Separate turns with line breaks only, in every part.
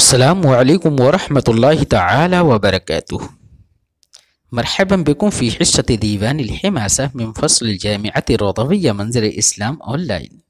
السلام عليكم ورحمة الله تعالى وبركاته. مرحبا بكم في حصة ديوان الحماسة من فصل الجامعة الرضوية منزل الإسلام أونلاين.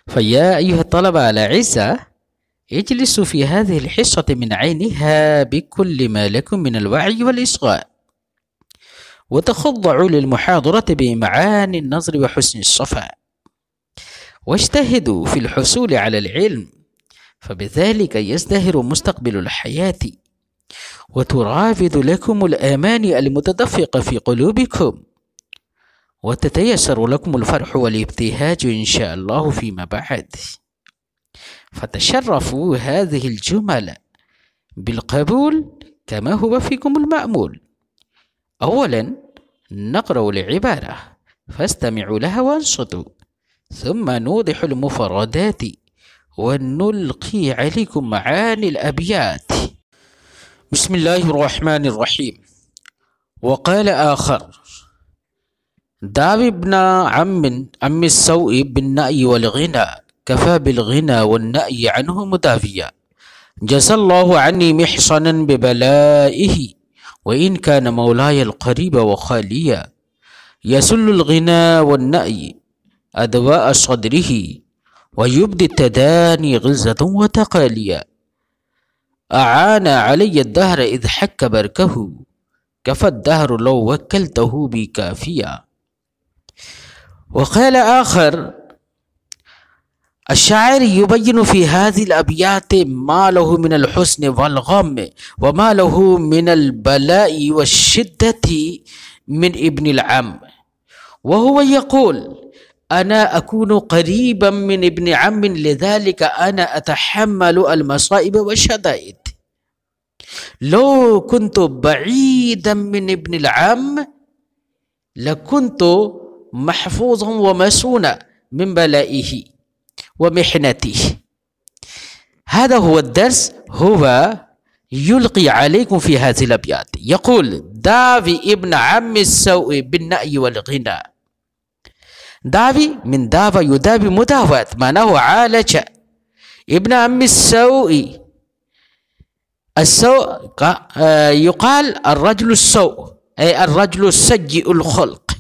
فيا أيها الطلبة الأعزاء، اجلسوا في هذه الحصة من عينها بكل ما لكم من الوعي والإصغاء، وتخضعوا للمحاضرة بإمعان النظر وحسن الصفاء، واجتهدوا في الحصول على العلم، فبذلك يزدهر مستقبل الحياة، وترافد لكم الآمال المتدفقة في قلوبكم، وتتيسر لكم الفرح والابتهاج إن شاء الله فيما بعد. فتشرفوا هذه الجمل بالقبول كما هو فيكم المأمول. أولا نقرأ العبارة فاستمعوا لها وانصتوا، ثم نوضح المفردات ونلقي عليكم معاني الأبيات. بسم الله الرحمن الرحيم. وقال آخر: داوي ابن عم السوء بالنأي والغنى، كفى بالغنى والنأي عنه مدافيا. جزى الله عني محصنا ببلائه، وإن كان مولاي القريب وخاليا. يسل الغنى والنأي أدواء صدره، ويبدي التداني غلظة وتقاليا. أعان علي الدهر إذ حك بركه، كفى الدهر لو وكلته بي كافيا. وقال آخر: الشاعر يبين في هذه الأبيات ما له من الحسن والغم، وما له من البلاء والشدة من ابن العم، وهو يقول: أنا أكون قريبا من ابن عم، لذلك أنا أتحمل المصائب والشدائد. لو كنت بعيدا من ابن العم لكنت محفوظا ومسونا من بلائه ومحنته. هذا هو الدرس، هو يلقي عليكم في هذه الأبيات. يقول: داوي ابن عم السوء بالنأي والغنى. داوي من داوى يداوي مداواة، معناه عالج. ابن عم السوء، السوء يقال الرجل السوء، أي الرجل السيء الخلق.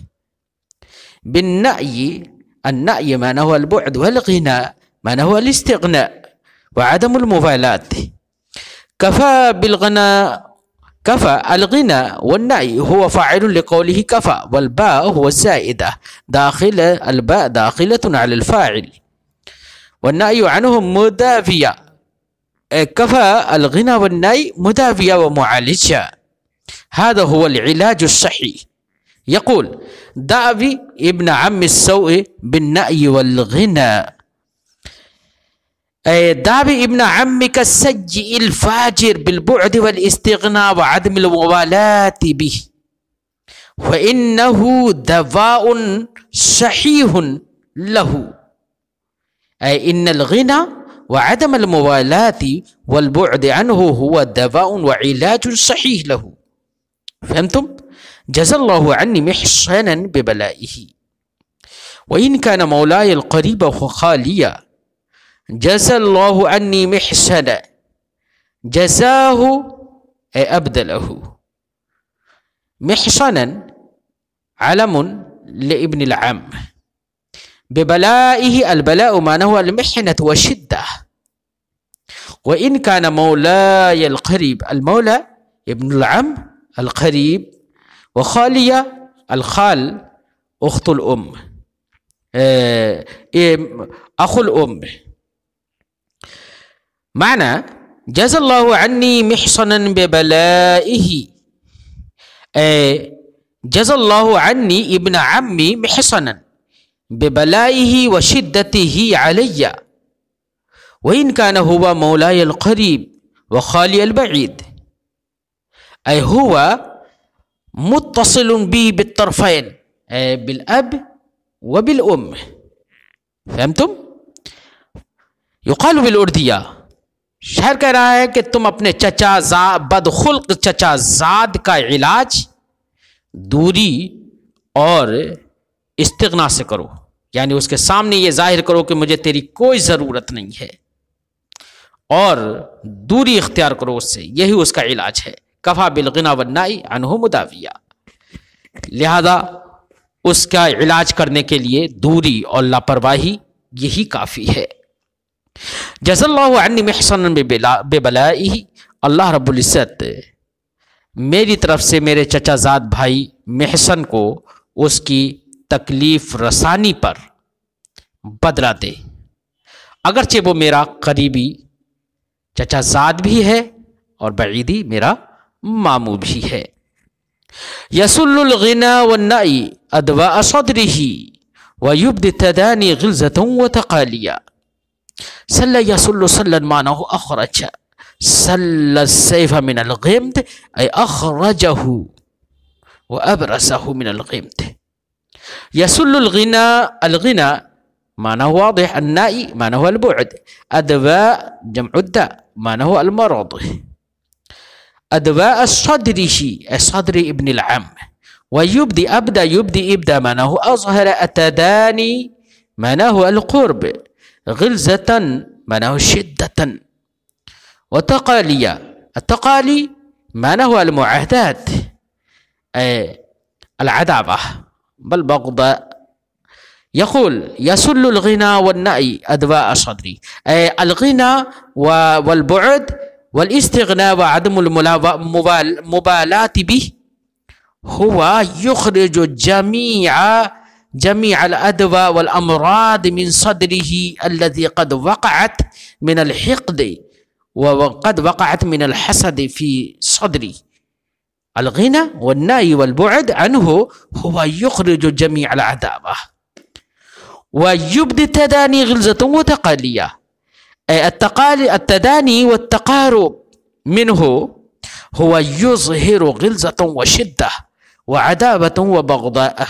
بالنأي، النأي معناه البعد، والغنى معناه الاستغناء وعدم المبالاة. كفى بالغنى، كفى الغنى والنأي هو فاعل لقوله كفى، والباء هو الزائدة داخل الباء داخلة على الفاعل، والنأي عنه مدافية. كفى الغنى والنأي مدافية ومعالجة. هذا هو العلاج الصحيح. يقول: داوي ابن عم السوء بالنأي والغنى، داوي ابن عمك السيء الفاجر بالبعد والاستغناء وعدم المبالاة به، وإنه دواء صحيح له. أي إن الغنى وعدم المبالاة والبعد عنه هو دواء وعلاج صحيح له. فهمتم؟ جزى الله عني محصنا ببلائه، وإن كان مولاي القريب وخاليا. جزى الله عني محسنا، جزاه أي أبدله. محسنا علم لابن العم. ببلائه، البلاء معناه المحنة والشدة. وإن كان مولاي القريب، المولى ابن العم القريب، وخالية الخال أخت الأم، أخو الأم. معنى جزى الله عني محصنا ببلائه، جزى الله عني ابن عمي محصنا ببلائه وشدته علي، وإن كان هو مولاي القريب وخالي البعيد، أي هو متصل بي بالطرفين، بالأب وبالأم. فهمتم؟ يقال بالأردية، شاعر کہہ رہا ہے کہ تم اپنے چچا بدخلق چچا زاد کا علاج دوری اور استغنا سے کرو، یعنی اس کے سامنے یہ ظاہر کرو کہ مجھے تیری کوئی ضرورت نہیں ہے، اور دوری اختیار کرو اس سے، یہی اس کا علاج ہے. کفا بالغنا والنائی عنہ مداویہ. لہذا اس کا علاج کرنے کے لیے دوری اور لاپرواہی یہی کافی ہے. جزا اللہ عنی محسن ببلائہ. اللہ رب العزت میری طرف سے میرے چچا زاد بھائی محسن کو اس کی تکلیف رسانی پر بدلہ دے، اگرچہ وہ میرا قریبی چچا زاد بھی ہے اور بعیدی میرا ماموں بھی ہے. یسل الغنا والنائی ادواء صدرہ ویبدی التدانی غلظة وتقالیا. سل یسل سلا معنہ اخرج، سل السیف من الغمد ای اخرجہ وابرسہ من الغمد. یسل الغنا، الغنا معنى واضح، النائي معنى هو البعد، أدواء جمع الداء معنى هو المرض. أدواء صدره صدر ابن العم. ويبدي أبدى، يبدي إبدى معنى هو أظهر. التداني معنى هو القرب. غلظة معنى هو شدة. وتقاليا، التقالي معنى هو المعاهدات، العداوة بل بغضاء. يقول يسل الغنى والنأي أدواء صدري، أي الغنى والبعد والاستغناء وعدم المبالاة به هو يخرج جميع الأدواء والأمراض من صدره الذي قد وقعت من الحقد وقد وقعت من الحسد في صدري. الغنى والنأي والبعد عنه هو يخرج جميع العداوة ويبدي التداني غلظة وتقالية. التداني والتقارب منه هو يظهر غلظة وشدة وعداوة وبغضاء.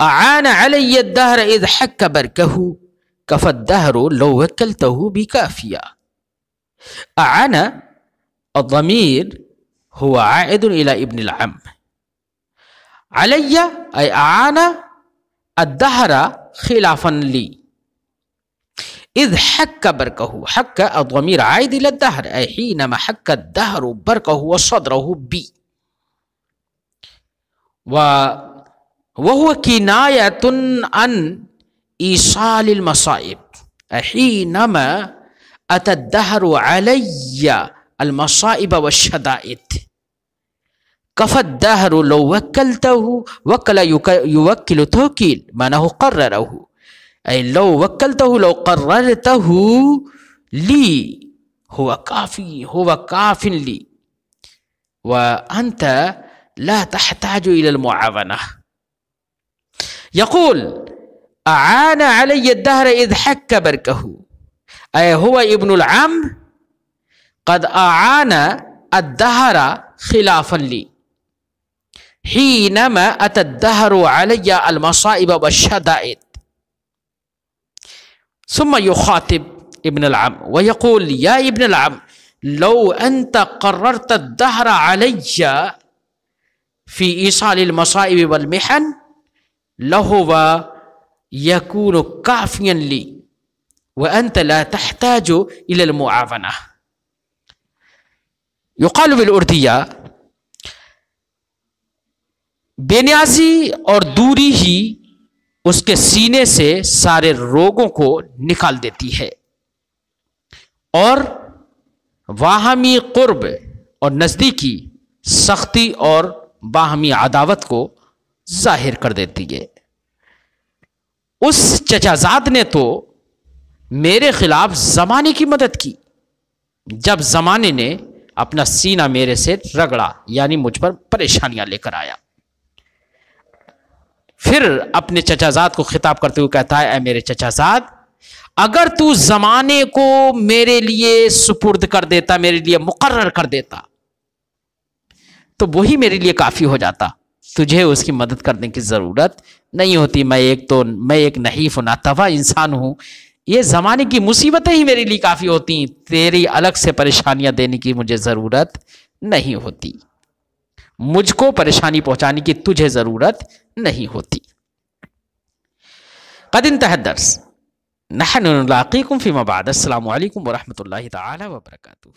أعان علي الدهر إذ حك بركه كفى الدهر لو وكلته بكافية. أعان الضمير هو عائد إلى ابن العم. علي أي أعان الدهر خلافا لي. إذ حك بركه، حك الضمير عائد إلى الدهر، أي حينما حك الدهر بركه وصدره بي. وهو كناية عن إيصال المصائب، حينما أتى الدهر علي المصائب والشدائد. كفى الدهر لو وكلته، وكل يوكل توكيل معناه قرره، أي لو وكلته لو قررته لي هو كافي، هو كاف لي وأنت لا تحتاج إلى المعاونة. يقول أعان علي الدهر إذ حك بركه، أي هو ابن العم قد أعان الدهر خلافا لي حينما أتى الدهر علي المصائب والشدائد. ثم يخاطب ابن العم ويقول يا ابن العم لو أنت قررت الدهر علي في إيصال المصائب والمحن لهو يكون كافيا لي وأنت لا تحتاج إلى المعاونة. يقال بالأردية بے نیازی اور دوری ہی اس کے سینے سے سارے روگوں کو نکال دیتی ہے اور باہمی قرب اور نزدیکی سختی اور باہمی عداوت کو ظاہر کر دیتی ہے. اس چچا زاد نے تو میرے خلاف زمانے کی مدد کی جب زمانے نے اپنا سینہ میرے سے رگڑا، یعنی مجھ پر پریشانیاں لے کر آیا. پھر اپنے چچا زاد کو خطاب کرتے ہوئے کہتا ہے اے میرے چچا زاد، اگر تو زمانے کو میرے لیے سپرد کر دیتا، میرے لیے مقرر کر دیتا تو وہی میرے لیے کافی ہو جاتا، تجھے اس کی مدد کرنے کی ضرورت نہیں ہوتی. میں ایک نحیف و ناتواں انسان ہوں، یہ زمانے کی مصیبتیں ہی میرے لیے کافی ہوتی، تیری الگ سے پریشانیاں دینے کی مجھے ضرورت نہیں ہوتی، مجھ کو پریشانی پہنچانے کی تجھے ضرورت نہیں ہوتی. قد انتهى الدرس. نحن نلاقيكم فيما بعد. السلام عليكم ورحمة الله تعالى وبركاته.